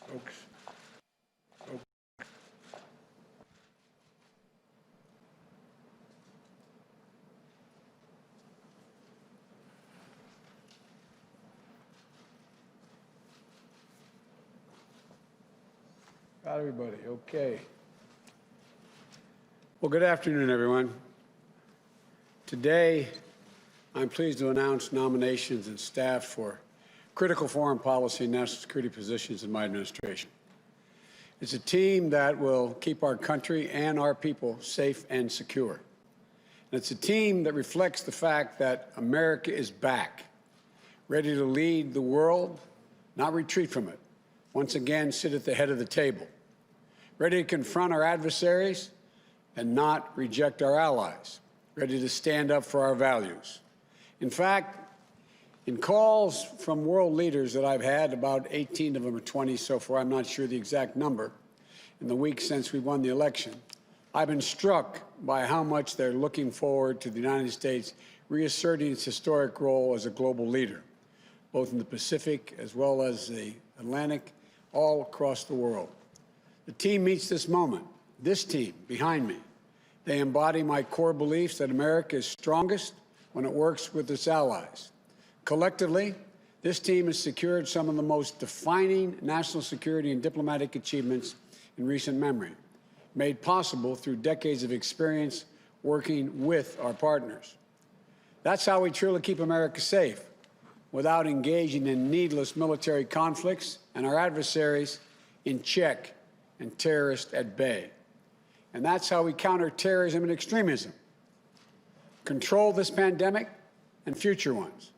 folks. Got everybody, okay. Well, good afternoon, everyone. Today, I'm pleased to announce nominations and staff for critical foreign policy and national security positions in my administration. It's a team that will keep our country and our people safe and secure. And it's a team that reflects the fact that America is back, ready to lead the world, not retreat from it, once again sit at the head of the table, ready to confront our adversaries and not reject our allies, ready to stand up for our values. In fact, in calls from world leaders that I've had, about 18 of them or 20 so far, I'm not sure the exact number, in the weeks since we won the election, I've been struck by how much they're looking forward to the United States reasserting its historic role as a global leader, both in the Pacific as well as the Atlantic, all across the world. The team meets this moment, this team behind me. They embody my core beliefs that America is strongest when it works with its allies. Collectively, this team has secured some of the most defining national security and diplomatic achievements in recent memory, made possible through decades of experience working with our partners. That's how we truly keep America safe, without engaging in needless military conflicts and our adversaries in check and terrorists at bay. And that's how we counter terrorism and extremism, control this pandemic and future ones,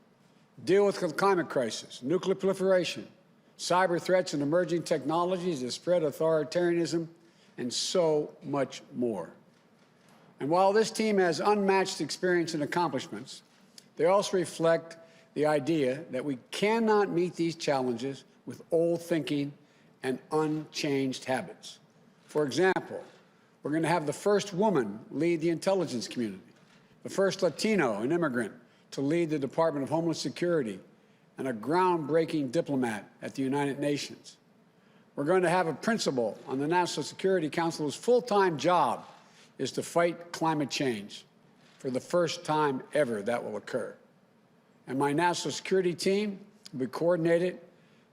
deal with the climate crisis, nuclear proliferation, cyber threats and emerging technologies that spread authoritarianism, and so much more. And while this team has unmatched experience and accomplishments, they also reflect the idea that we cannot meet these challenges with old thinking and unchanged habits. For example, we're going to have the first woman lead the intelligence community, the first Latino and immigrant to lead the Department of Homeland Security, and a groundbreaking diplomat at the United Nations. We're going to have a principal on the National Security Council whose full-time job is to fight climate change. For the first time ever, that will occur. And my national security team will be coordinated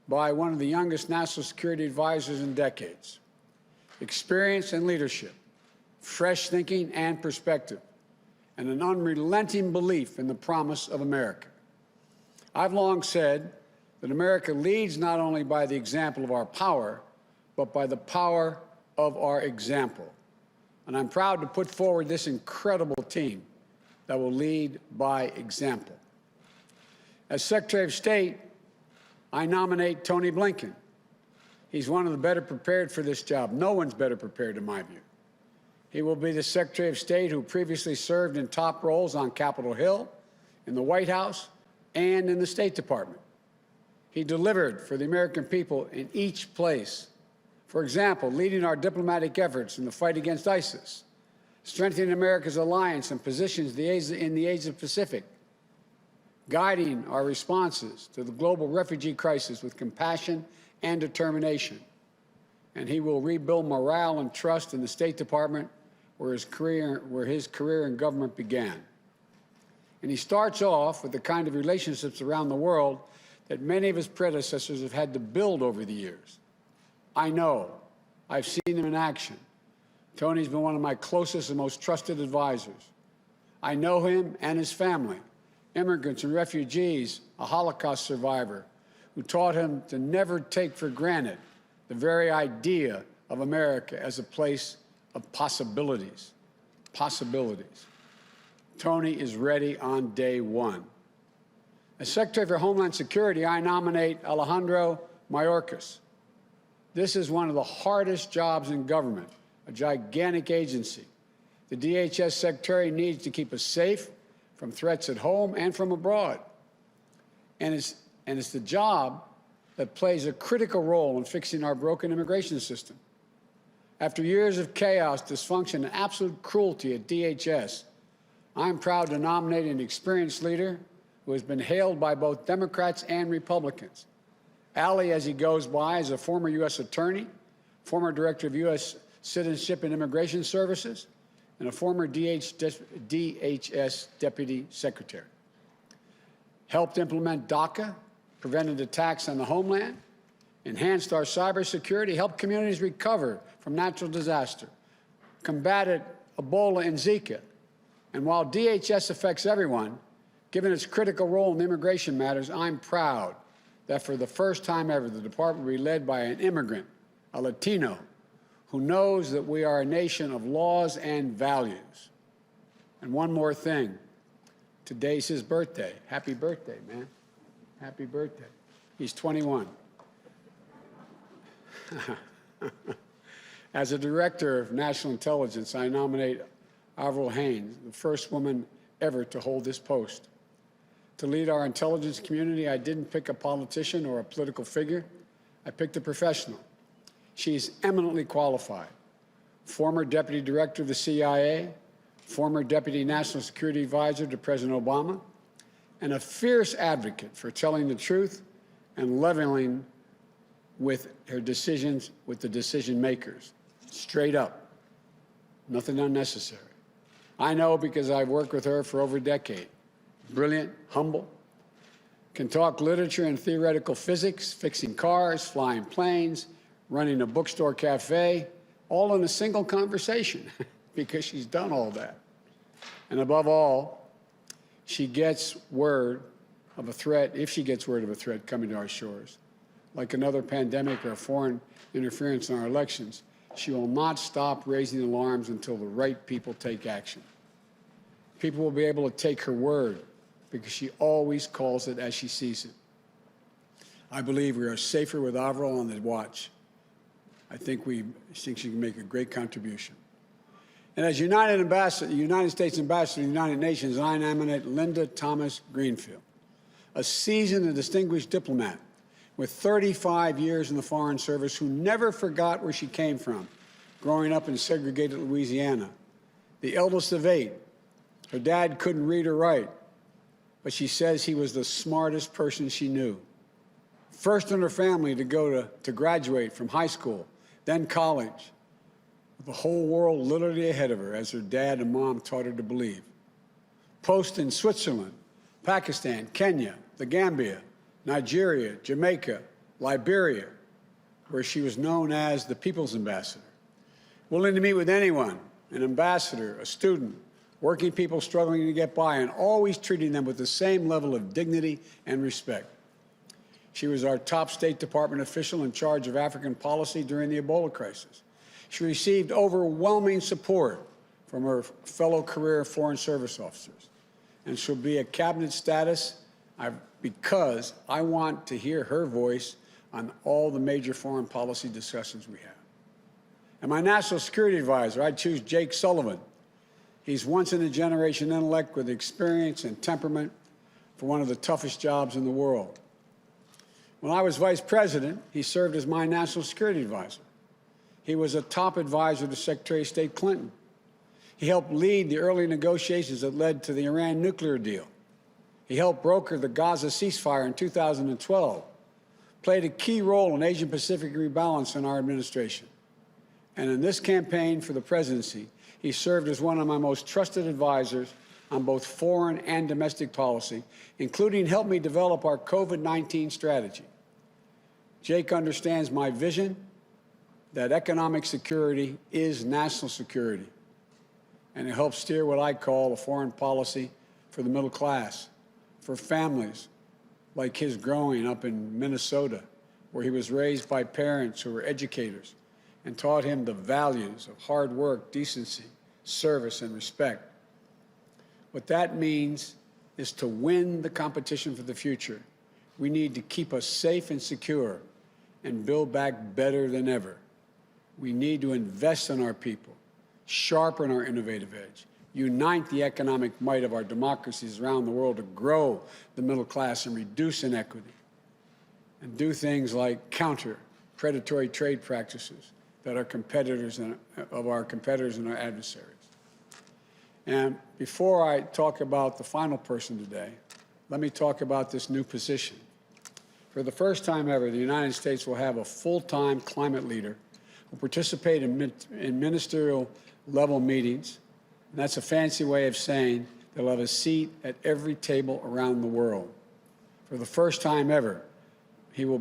by one of the youngest national security advisors in decades. Experience and leadership, fresh thinking and perspective, and an unrelenting belief in the promise of America. I've long said that America leads not only by the example of our power, but by the power of our example. And I'm proud to put forward this incredible team that will lead by example. As Secretary of State, I nominate Tony Blinken. He's one of the better prepared for this job. No one's better prepared, in my view. He will be the Secretary of State who previously served in top roles on Capitol Hill, in the White House, and in the State Department. He delivered for the American people in each place. For example, leading our diplomatic efforts in the fight against ISIS, strengthening America's alliance and positions in the Asia-Pacific, guiding our responses to the global refugee crisis with compassion and determination. And he will rebuild morale and trust in the State Department, where his career in government began. And he starts off with the kind of relationships around the world that many of his predecessors have had to build over the years. I know. I've seen him in action. Tony's been one of my closest and most trusted advisors. I know him and his family, immigrants and refugees, a Holocaust survivor, who taught him to never take for granted the very idea of America as a place of possibilities. Possibilities. Tony is ready on day one. As Secretary for Homeland Security, I nominate Alejandro Mayorkas. This is one of the hardest jobs in government, a gigantic agency. The DHS Secretary needs to keep us safe from threats at home and from abroad. And it's the job that plays a critical role in fixing our broken immigration system. After years of chaos, dysfunction, and absolute cruelty at DHS, I'm proud to nominate an experienced leader who has been hailed by both Democrats and Republicans, Ali, as he goes by, is a former U.S. attorney, former director of U.S. Citizenship and Immigration Services, and a former DHS deputy secretary. Helped implement DACA, prevented attacks on the Homeland, enhanced our cybersecurity, helped communities recover from natural disaster, combated Ebola and Zika. And while DHS affects everyone, given its critical role in immigration matters, I'm proud that for the first time ever, the department will be led by an immigrant, a Latino, who knows that we are a nation of laws and values. And one more thing. Today's his birthday. Happy birthday, man. Happy birthday. He's 21. As a director of national intelligence, I nominate Avril Haines, the first woman ever to hold this post. To lead our intelligence community, I didn't pick a politician or a political figure. I picked a professional. She's eminently qualified. Former deputy director of the CIA, former deputy national security advisor to President Obama, and a fierce advocate for telling the truth and leveling with her decisions with the decision makers. Straight up. Nothing unnecessary. I know because I've worked with her for over a decade. Brilliant, humble, can talk literature and theoretical physics, fixing cars, flying planes, running a bookstore cafe, all in a single conversation because she's done all that. And above all, she gets word of a threat, if she gets word of a threat coming to our shores, like another pandemic or foreign interference in our elections, she will not stop raising alarms until the right people take action. People will be able to take her word because she always calls it as she sees it. I believe we are safer with Avril on the watch. I think she can make a great contribution. And as United States Ambassador to the United Nations, I nominate Linda Thomas Greenfield, a seasoned and distinguished diplomat with 35 years in the Foreign Service who never forgot where she came from, growing up in segregated Louisiana. The eldest of 8, her dad couldn't read or write, but she says he was the smartest person she knew. First in her family to graduate from high school, then college, with the whole world literally ahead of her, as her dad and mom taught her to believe. Post in Switzerland, Pakistan, Kenya, the Gambia, Nigeria, Jamaica, Liberia, where she was known as the People's Ambassador. Willing to meet with anyone, an ambassador, a student, working people struggling to get by, and always treating them with the same level of dignity and respect. She was our top State Department official in charge of African policy during the Ebola crisis. She received overwhelming support from her fellow career Foreign Service officers. And she'll be at cabinet status because I want to hear her voice on all the major foreign policy discussions we have. And my national security advisor, I choose Jake Sullivan. He's once-in-a-generation intellect with experience and temperament for one of the toughest jobs in the world. When I was vice president, he served as my national security advisor. He was a top advisor to Secretary of State Clinton. He helped lead the early negotiations that led to the Iran nuclear deal. He helped broker the Gaza ceasefire in 2012, played a key role in Asian-Pacific rebalance in our administration. And in this campaign for the presidency, he served as one of my most trusted advisors on both foreign and domestic policy, including helping me develop our COVID-19 strategy. Jake understands my vision that economic security is national security, and it helps steer what I call a foreign policy for the middle class, for families like his growing up in Minnesota, where he was raised by parents who were educators and taught him the values of hard work, decency, service, and respect. What that means is to win the competition for the future, we need to keep us safe and secure and build back better than ever. We need to invest in our people, sharpen our innovative edge, unite the economic might of our democracies around the world to grow the middle class and reduce inequity, and do things like counter predatory trade practices that our competitors and our adversaries. And before I talk about the final person today, let me talk about this new position. For the first time ever, the United States will have a full-time climate leader who will participate in ministerial level meetings. And that's a fancy way of saying they'll have a seat at every table around the world. For the first time ever, there will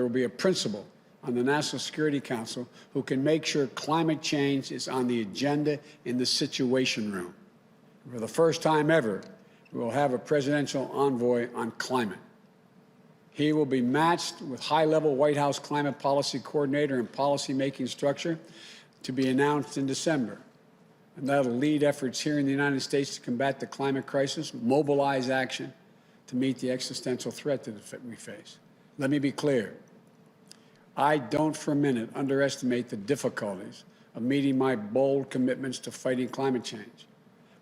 be a principal on the National Security Council who can make sure climate change is on the agenda in the Situation Room. For the first time ever, we will have a presidential envoy on climate. He will be matched with high-level White House climate policy coordinator and policy-making structure to be announced in December. And that'll lead efforts here in the United States to combat the climate crisis, mobilize action to meet the existential threat that we face. Let me be clear. I don't for a minute underestimate the difficulties of meeting my bold commitments to fighting climate change.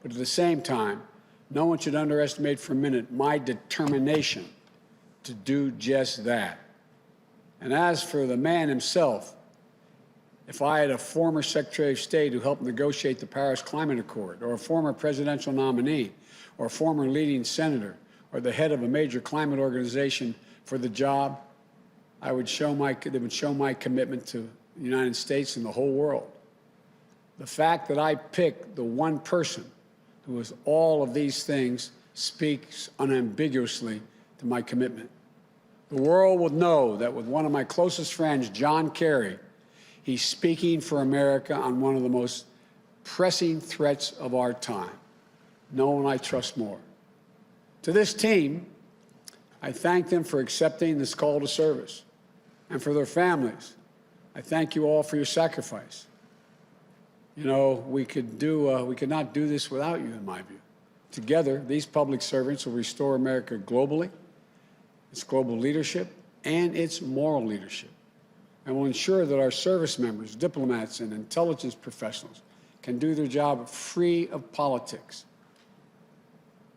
But at the same time, no one should underestimate for a minute my determination to do just that. And as for the man himself, if I had a former Secretary of State who helped negotiate the Paris Climate Accord, or a former presidential nominee, or a former leading senator, or the head of a major climate organization for the job, they would show my commitment to the United States and the whole world. The fact that I picked the one person who is all of these things speaks unambiguously to my commitment. The world will know that with one of my closest friends, John Kerry, he's speaking for America on one of the most pressing threats of our time. No one I trust more. To this team, I thank them for accepting this call to service. And for their families, I thank you all for your sacrifice. You know, we could not do this without you, in my view. Together, these public servants will restore America globally, its global leadership, and its moral leadership, and will ensure that our service members, diplomats, and intelligence professionals can do their job free of politics.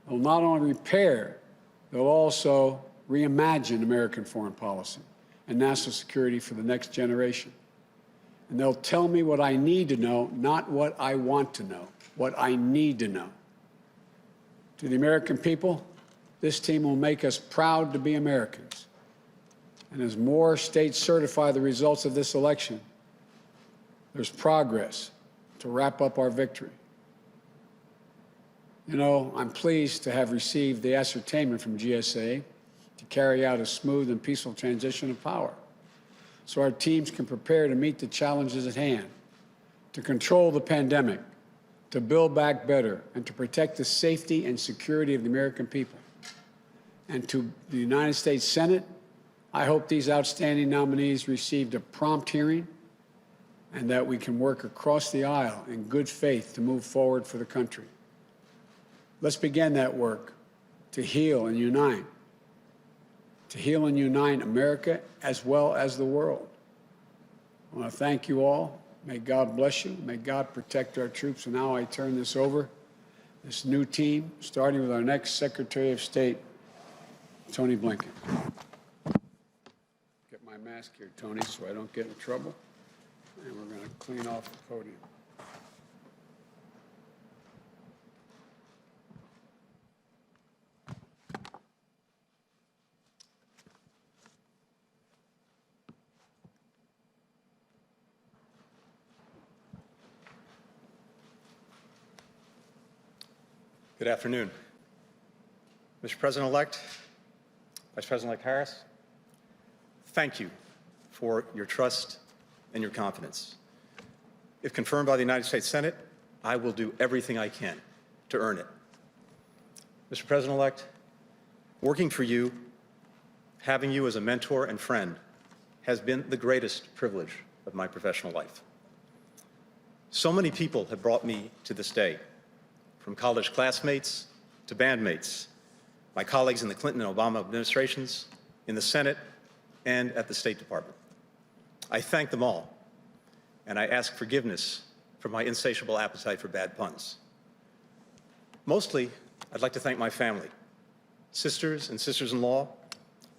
They'll not only repair, they'll also reimagine American foreign policy and national security for the next generation. And they'll tell me what I need to know, not what I want to know, what I need to know. To the American people, this team will make us proud to be Americans. And as more states certify the results of this election, there's progress to wrap up our victory. You know, I'm pleased to have received the ascertainment from GSA to carry out a smooth and peaceful transition of power, so our teams can prepare to meet the challenges at hand, to control the pandemic, to build back better, and to protect the safety and security of the American people. And to the United States Senate, I hope these outstanding nominees received a prompt hearing and that we can work across the aisle in good faith to move forward for the country. Let's begin that work to heal and unite America as well as the world. I want to thank you all. May God bless you. May God protect our troops. And now I turn this over, this new team, starting with our next Secretary of State, Tony Blinken. Get my mask here, Tony, so I don't get in trouble. And we're going to clean off the podium. Good afternoon. Mr. President-elect, Vice President-elect Harris, thank you for your trust and your confidence. If confirmed by the United States Senate, I will do everything I can to earn it. Mr. President-elect, working for you, having you as a mentor and friend, has been the greatest privilege of my professional life. So many people have brought me to this day, from college classmates to bandmates, my colleagues in the Clinton and Obama administrations, in the Senate, and at the State Department. I thank them all, and I ask forgiveness for my insatiable appetite for bad puns. Mostly, I'd like to thank my family, sisters and sisters-in-law,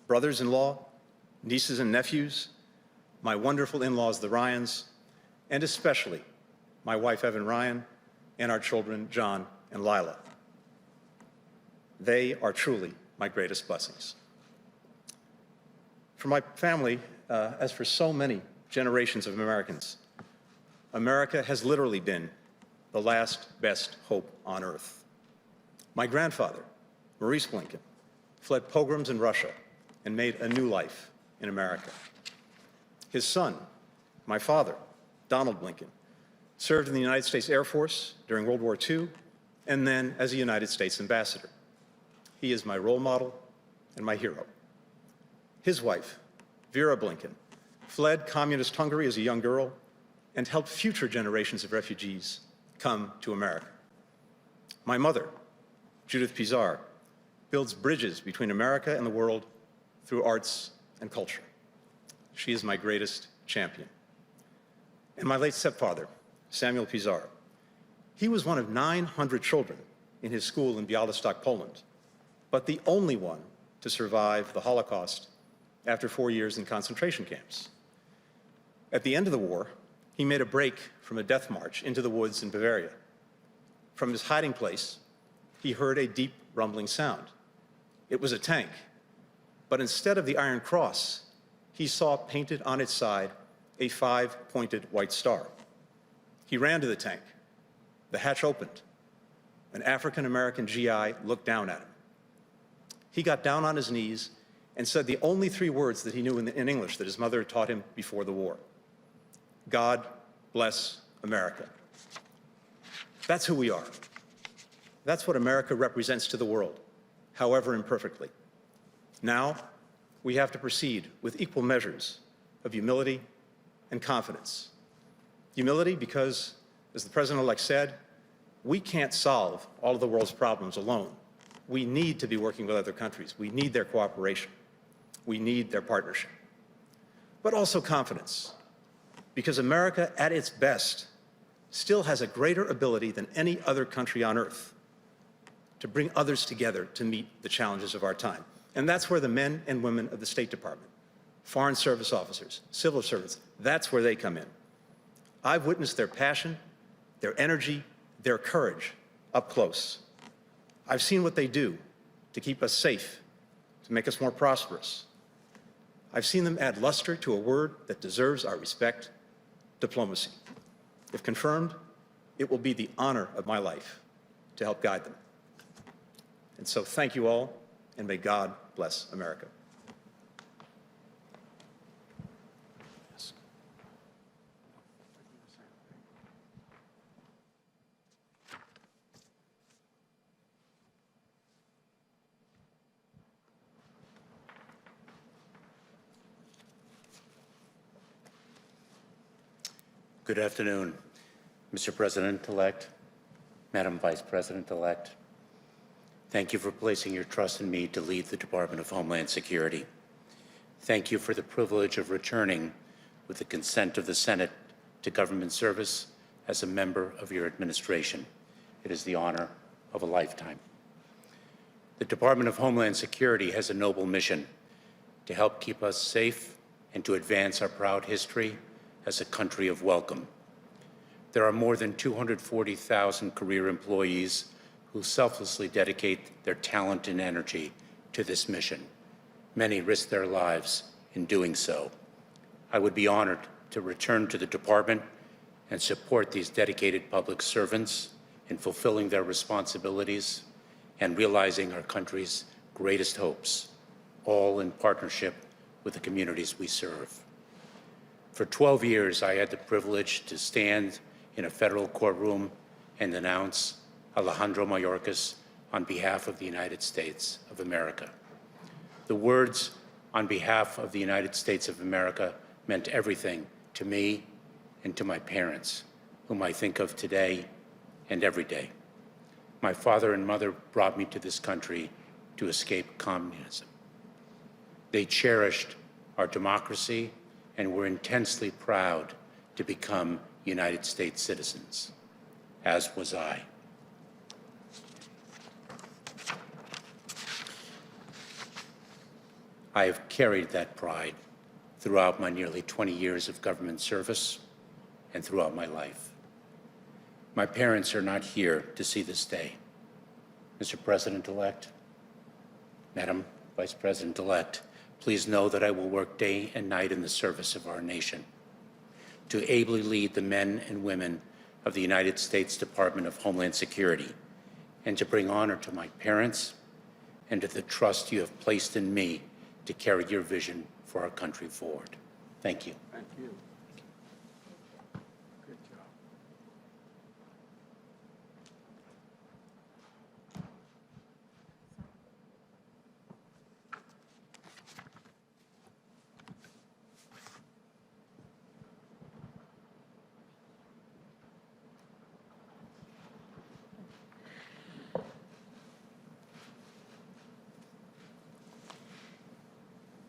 brothers-in-law, nieces and nephews, my wonderful in-laws, the Ryans, and especially my wife, Evan Ryan, and our children, John and Lila. They are truly my greatest blessings. For my family, as for so many generations of Americans, America has literally been the last best hope on earth. My grandfather, Maurice Blinken, fled pogroms in Russia and made a new life in America. His son, my father, Donald Blinken, served in the United States Air Force during World War II and then as a United States ambassador. He is my role model and my hero. His wife, Vera Blinken, fled communist Hungary as a young girl and helped future generations of refugees come to America. My mother, Judith Pizarro, builds bridges between America and the world through arts and culture. She is my greatest champion. And my late stepfather, Samuel Pizarro. He was one of 900 children in his school in Białystok, Poland, but the only one to survive the Holocaust after 4 years in concentration camps. At the end of the war, he made a break from a death march into the woods in Bavaria. From his hiding place, he heard a deep rumbling sound. It was a tank, but instead of the Iron Cross, he saw painted on its side a 5-pointed white star. He ran to the tank. The hatch opened. An African-American GI looked down at him. He got down on his knees and said the only 3 words that he knew in English that his mother had taught him before the war. God bless America. That's who we are. That's what America represents to the world, however imperfectly. Now, we have to proceed with equal measures of humility and confidence. Humility because, as the President-elect said, we can't solve all of the world's problems alone. We need to be working with other countries. We need their cooperation. We need their partnership. But also confidence, because America, at its best, still has a greater ability than any other country on earth to bring others together to meet the challenges of our time. And that's where the men and women of the State Department, Foreign Service officers, civil servants, that's where they come in. I've witnessed their passion, their energy, their courage up close. I've seen what they do to keep us safe, to make us more prosperous. I've seen them add luster to a word that deserves our respect, diplomacy. If confirmed, it will be the honor of my life to help guide them. And so thank you all, and may God bless America. Good afternoon, Mr. President-elect, Madam Vice President-elect. Thank you for placing your trust in me to lead the Department of Homeland Security. Thank you for the privilege of returning, with the consent of the Senate, to government service as a member of your administration. It is the honor of a lifetime. The Department of Homeland Security has a noble mission to help keep us safe and to advance our proud history as a country of welcome. There are more than 240,000 career employees who selflessly dedicate their talent and energy to this mission. Many risk their lives in doing so. I would be honored to return to the department and support these dedicated public servants in fulfilling their responsibilities and realizing our country's greatest hopes, all in partnership with the communities we serve. For 12 years, I had the privilege to stand in a federal courtroom and announce Alejandro Mayorkas on behalf of the United States of America. The words, "on behalf of the United States of America," meant everything to me and to my parents, whom I think of today and every day. My father and mother brought me to this country to escape communism. They cherished our democracy and were intensely proud to become United States citizens, as was I. I have carried that pride throughout my nearly 20 years of government service and throughout my life. My parents are not here to see this day. Mr. President-elect, Madam Vice President-elect, Please know that I will work day and night in the service of our nation, to ably lead the men and women of the United States Department of Homeland Security, and to bring honor to my parents and to the trust you have placed in me to carry your vision for our country forward. Thank you. Thank you. Good job.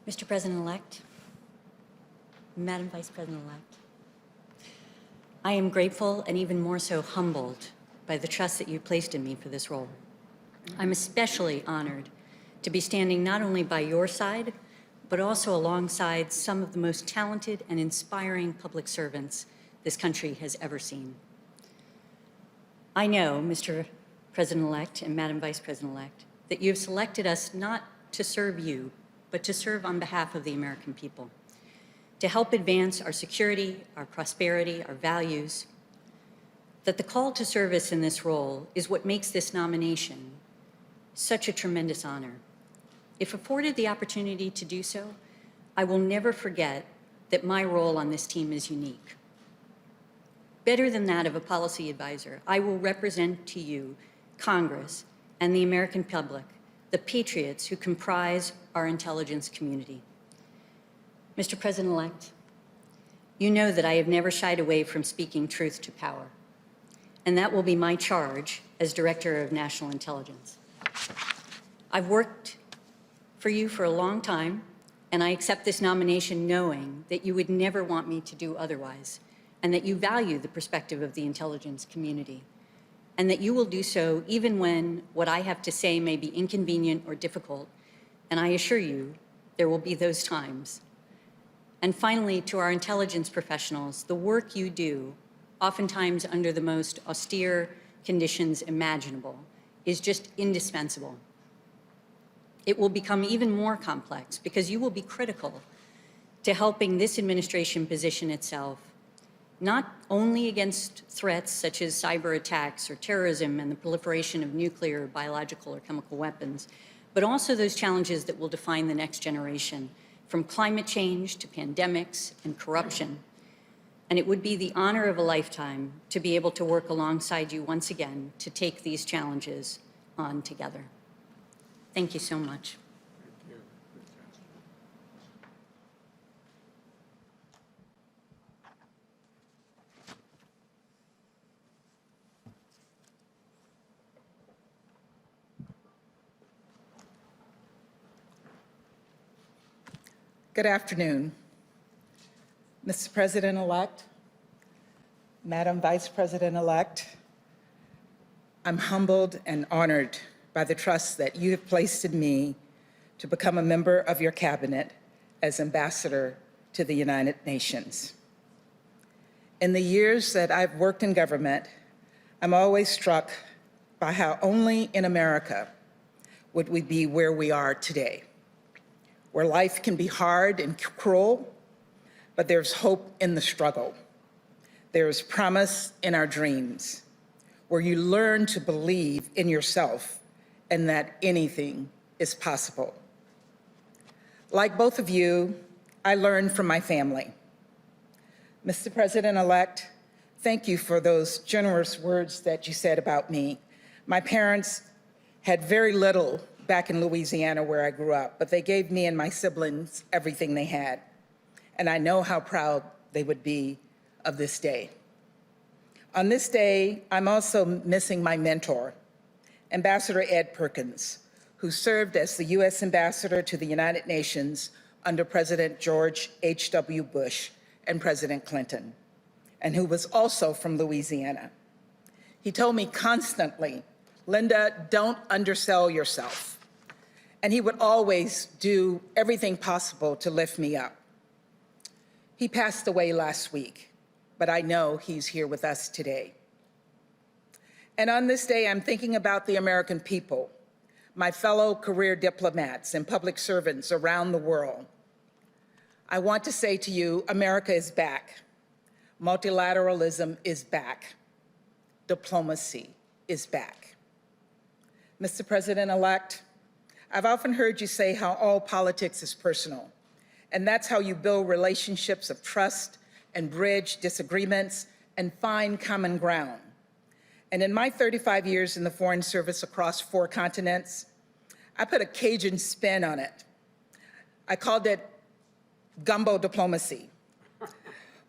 Mr. President-elect, Madam Vice President-elect, I am grateful and even more so humbled by the trust that you placed in me for this role. I'm especially honored to be standing not only by your side, but also alongside some of the most talented and inspiring public servants this country has ever seen. I know, Mr. President-elect and Madam Vice President-elect, that you have selected us not to serve you, but to serve on behalf of the American people, to help advance our security, our prosperity, our values, that the call to service in this role is what makes this nomination such a tremendous honor. If afforded the opportunity to do so, I will never forget that my role on this team is unique. Better than that of a policy advisor, I will represent to you, Congress, and the American public, the patriots who comprise our intelligence community. Mr. President-elect, you know that I have never shied away from speaking truth to power, and that will be my charge as Director of National Intelligence. I've worked for you for a long time, and I accept this nomination knowing that you would never want me to do otherwise, and that you value the perspective of the intelligence community, and that you will do so even when what I have to say may be inconvenient or difficult, and I assure you there will be those times. And finally, to our intelligence professionals, the work you do, oftentimes under the most austere conditions imaginable, is just indispensable. It will become even more complex because you will be critical to helping this administration position itself not only against threats such as cyber attacks or terrorism and the proliferation of nuclear, biological, or chemical weapons, but also those challenges that will define the next generation, from climate change to pandemics and corruption. And it would be the honor of a lifetime to be able to work alongside you once again to take these challenges on together. Thank you so much. Thank you. Good job. Good afternoon, Mr. President-elect, Madam Vice President-elect. I'm humbled and honored by the trust that you have placed in me to become a member of your cabinet as ambassador to the United Nations. In the years that I've worked in government, I'm always struck by how only in America would we be where we are today, where life can be hard and cruel, but there's hope in the struggle. There is promise in our dreams, where you learn to believe in yourself and that anything is possible. Like both of you, I learned from my family. Mr. President-elect, thank you for those generous words that you said about me. My parents had very little back in Louisiana where I grew up, but they gave me and my siblings everything they had. And I know how proud they would be of this day. On this day, I'm also missing my mentor, Ambassador Ed Perkins, who served as the U.S. Ambassador to the United Nations under President George H.W. Bush and President Clinton, and who was also from Louisiana. He told me constantly, Linda, don't undersell yourself. And he would always do everything possible to lift me up. He passed away last week, but I know he's here with us today. And on this day, I'm thinking about the American people, my fellow career diplomats and public servants around the world, I want to say to you, America is back. Multilateralism is back. Diplomacy is back. Mr. President-elect, I've often heard you say how all politics is personal, and that's how you build relationships of trust and bridge disagreements and find common ground. And in my 35 years in the Foreign Service across 4 continents, I put a Cajun spin on it. I called it Gumbo Diplomacy.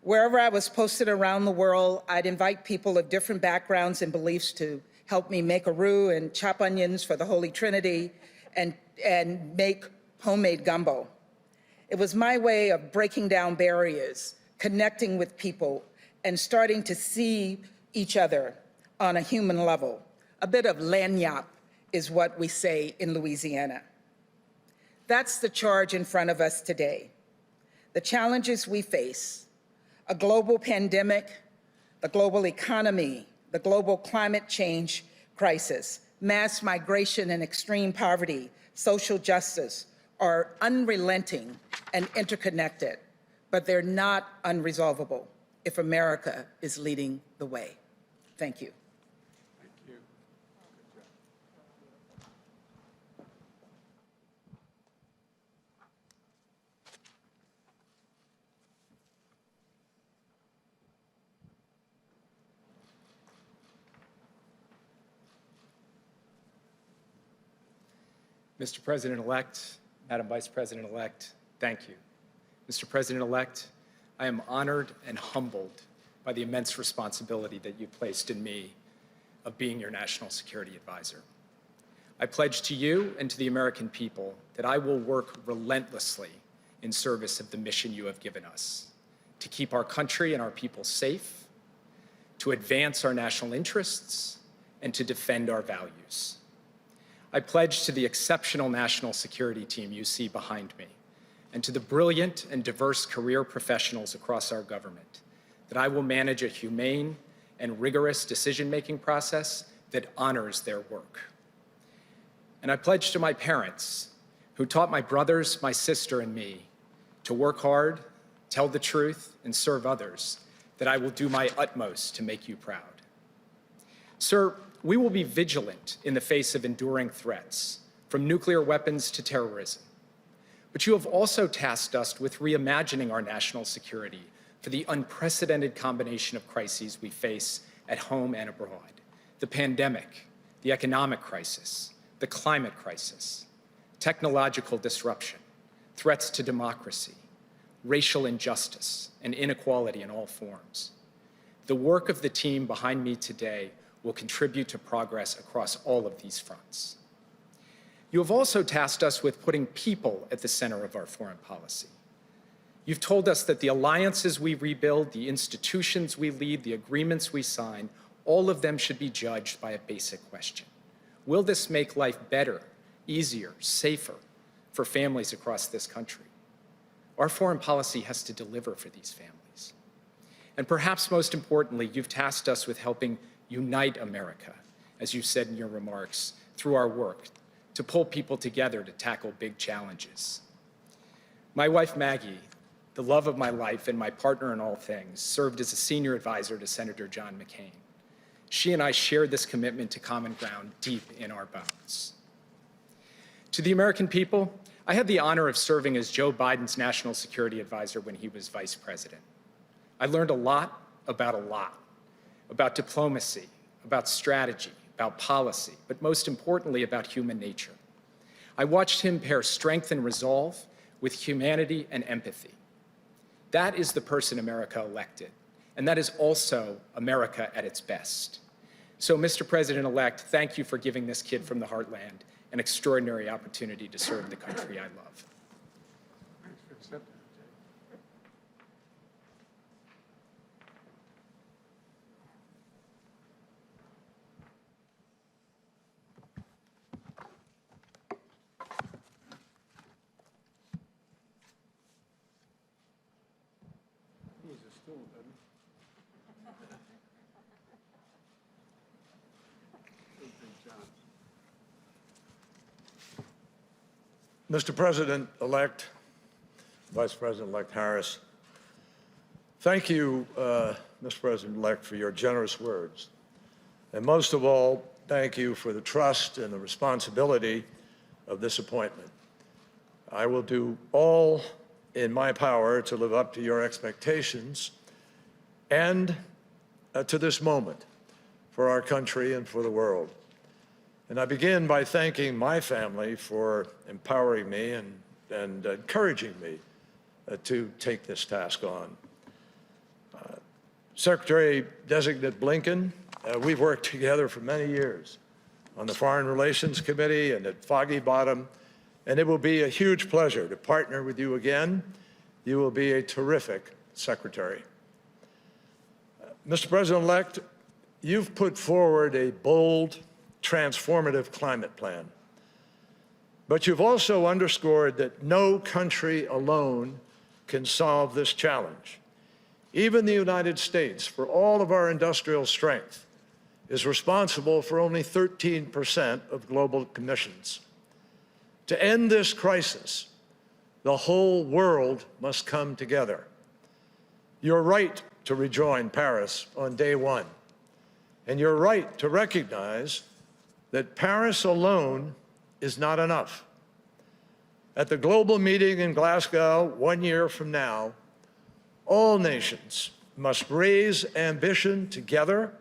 Wherever I was posted around the world, I'd invite people of different backgrounds and beliefs to help me make a roux and chop onions for the Holy Trinity and make homemade gumbo. It was my way of breaking down barriers, connecting with people, and starting to see each other on a human level. A bit of lagniappe is what we say in Louisiana. That's the charge in front of us today. The challenges we face, a global pandemic, the global economy, the global climate change crisis, mass migration and extreme poverty, social justice, are unrelenting and interconnected, but they're not unresolvable if America is leading the way. Thank you. Thank you. Mr. President-elect, Madam Vice President-elect, thank you. Mr. President-elect, I am honored and humbled by the immense responsibility that you placed in me of being your national security advisor. I pledge to you and to the American people that I will work relentlessly in service of the mission you have given us, to keep our country and our people safe, to advance our national interests, and to defend our values. I pledge to the exceptional national security team you see behind me, and to the brilliant and diverse career professionals across our government, that I will manage a humane and rigorous decision-making process that honors their work. And I pledge to my parents, who taught my brothers, my sister, and me to work hard, tell the truth, and serve others, that I will do my utmost to make you proud. Sir, we will be vigilant in the face of enduring threats, from nuclear weapons to terrorism. But you have also tasked us with reimagining our national security for the unprecedented combination of crises we face at home and abroad: the pandemic, the economic crisis, the climate crisis, technological disruption, threats to democracy, racial injustice, and inequality in all forms. The work of the team behind me today will contribute to progress across all of these fronts. You have also tasked us with putting people at the center of our foreign policy. You've told us that the alliances we rebuild, the institutions we lead, the agreements we sign, all of them should be judged by a basic question: will this make life better, easier, safer for families across this country? Our foreign policy has to deliver for these families. And perhaps most importantly, you've tasked us with helping unite America, as you said in your remarks, through our work, to pull people together to tackle big challenges. My wife, Maggie, the love of my life and my partner in all things, served as a senior advisor to Senator John McCain. She and I shared this commitment to common ground deep in our bones. To the American people, I had the honor of serving as Joe Biden's national security advisor when he was vice president. I learned a lot, about diplomacy, about strategy, about policy, but most importantly, about human nature. I watched him pair strength and resolve with humanity and empathy. That is the person America elected, and that is also America at its best. So, Mr. President-elect, thank you for giving this kid from the heartland an extraordinary opportunity to serve the country I love. Thanks for accepting it, Jay. He needs a stool, doesn't he? Good thing, John. Mr. President-elect, Vice President-elect Harris, thank you, Mr. President-elect, for your generous words. And most of all, thank you for the trust and the responsibility of this appointment. I will do all in my power to live up to your expectations and to this moment for our country and for the world. And I begin by thanking my family for empowering me and encouraging me to take this task on. Secretary-designate Blinken, we've worked together for many years on the Foreign Relations Committee and at Foggy Bottom, and it will be a huge pleasure to partner with you again. You will be a terrific secretary. Mr. President-elect, you've put forward a bold, transformative climate plan. But you've also underscored that no country alone can solve this challenge. Even the United States, for all of our industrial strength, is responsible for only 13% of global emissions. To end this crisis, the whole world must come together. You're right to rejoin Paris on day one, and you're right to recognize that Paris alone is not enough. At the global meeting in Glasgow 1 year from now, all nations must raise ambition together,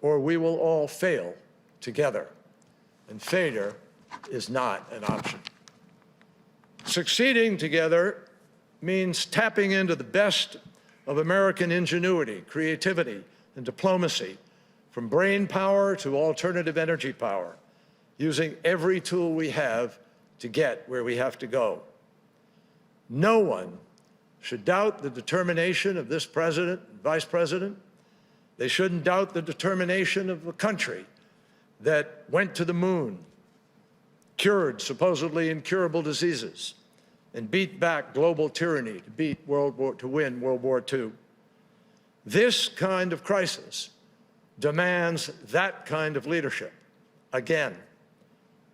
or we will all fail together. And failure is not an option. Succeeding together means tapping into the best of American ingenuity, creativity, and diplomacy, from brain power to alternative energy power, using every tool we have to get where we have to go. No one should doubt the determination of this president and vice president. They shouldn't doubt the determination of a country that went to the moon, cured supposedly incurable diseases, and beat back global tyranny to win World War II. This kind of crisis demands that kind of leadership again,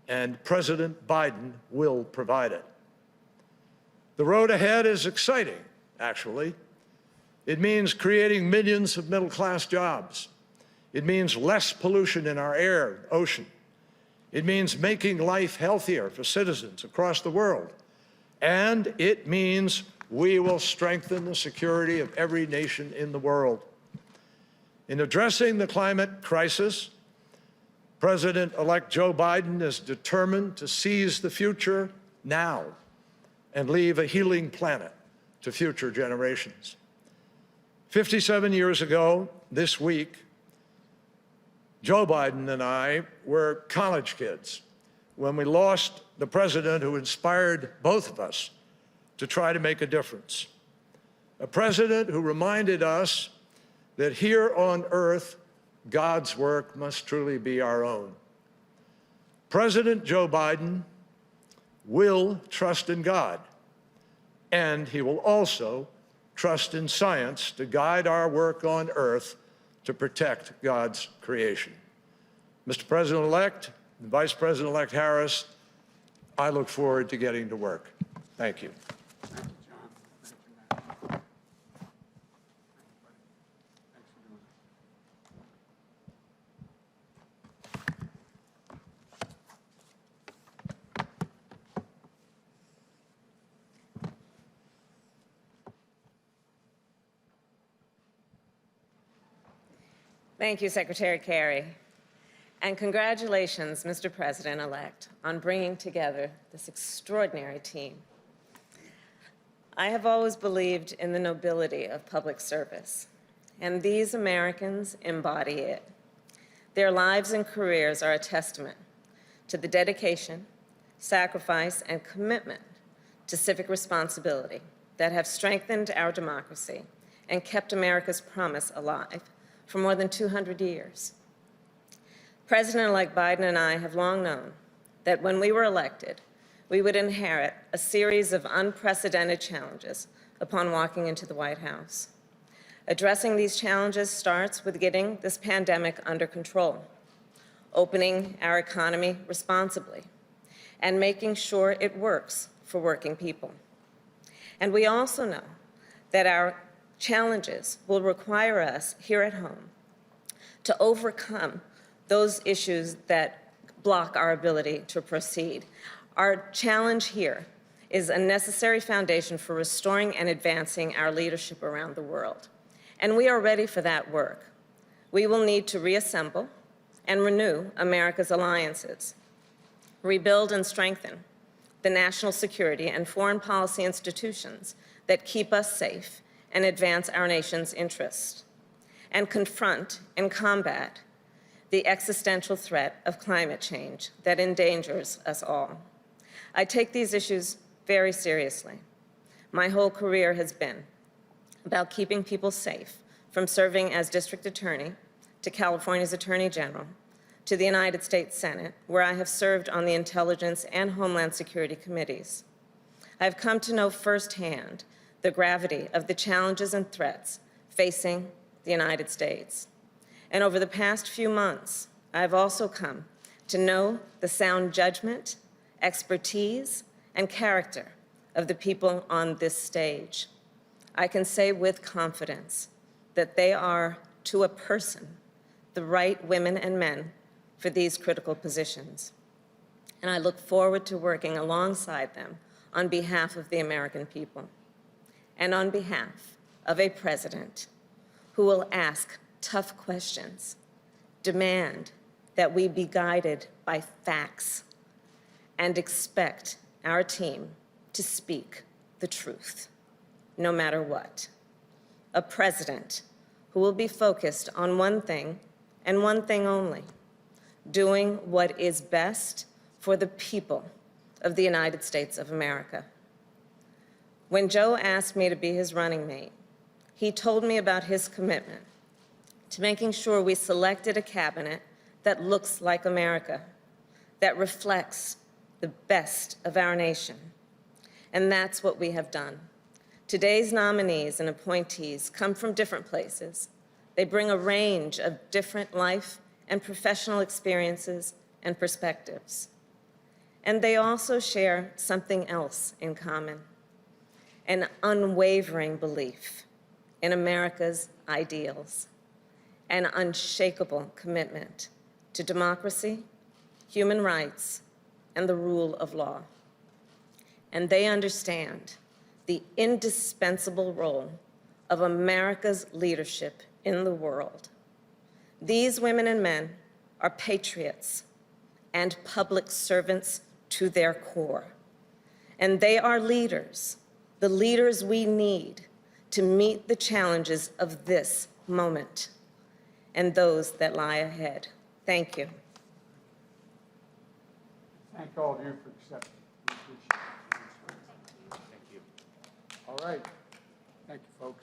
and President Biden will provide it. The road ahead is exciting, actually. It means creating millions of middle-class jobs. It means less pollution in our air, ocean. It means making life healthier for citizens across the world. And it means we will strengthen the security of every nation in the world. In addressing the climate crisis, President-elect Joe Biden is determined to seize the future now and leave a healing planet to future generations. 57 years ago, this week, Joe Biden and I were college kids when we lost the president who inspired both of us to try to make a difference. A president who reminded us that here on earth, God's work must truly be our own. President Joe Biden will trust in God, and he will also trust in science to guide our work on earth to protect God's creation. Mr. President-elect and Vice President-elect Harris, I look forward to getting to work. Thank you. Thank you, Secretary Kerry. And congratulations, Mr. President-elect, on bringing together this extraordinary team. I have always believed in the nobility of public service, and these Americans embody it. Their lives and careers are a testament to the dedication, sacrifice, and commitment to civic responsibility that have strengthened our democracy and kept America's promise alive for more than 200 years. President-elect Biden and I have long known that when we were elected, we would inherit a series of unprecedented challenges upon walking into the White House. Addressing these challenges starts with getting this pandemic under control, opening our economy responsibly, and making sure it works for working people. And we also know that our challenges will require us here at home to overcome those issues that block our ability to proceed. Our challenge here is a necessary foundation for restoring and advancing our leadership around the world. And we are ready for that work. We will need to reassemble and renew America's alliances, rebuild and strengthen the national security and foreign policy institutions that keep us safe and advance our nation's interests, and confront and combat the existential threat of climate change that endangers us all. I take these issues very seriously. My whole career has been about keeping people safe, from serving as district attorney to California's Attorney General to the United States Senate, where I have served on the Intelligence and Homeland Security committees. I've come to know firsthand the gravity of the challenges and threats facing the United States. And over the past few months, I've also come to know the sound judgment, expertise, and character of the people on this stage. I can say with confidence that they are, to a person, the right women and men for these critical positions. And I look forward to working alongside them on behalf of the American people and on behalf of a president who will ask tough questions, demand that we be guided by facts, and expect our team to speak the truth, no matter what. A president who will be focused on one thing and one thing only: doing what is best for the people of the United States of America. When Joe asked me to be his running mate, he told me about his commitment to making sure we selected a cabinet that looks like America, that reflects the best of our nation. And that's what we have done. Today's nominees and appointees come from different places. They bring a range of different life and professional experiences and perspectives. And they also share something else in common: an unwavering belief in America's ideals, an unshakable commitment to democracy, human rights, and the rule of law. And they understand the indispensable role of America's leadership in the world. These women and men are patriots and public servants to their core. And they are leaders, the leaders we need to meet the challenges of this moment and those that lie ahead. Thank you. Thank all of you for accepting. We appreciate it. Thank you. All right. Thank you, folks.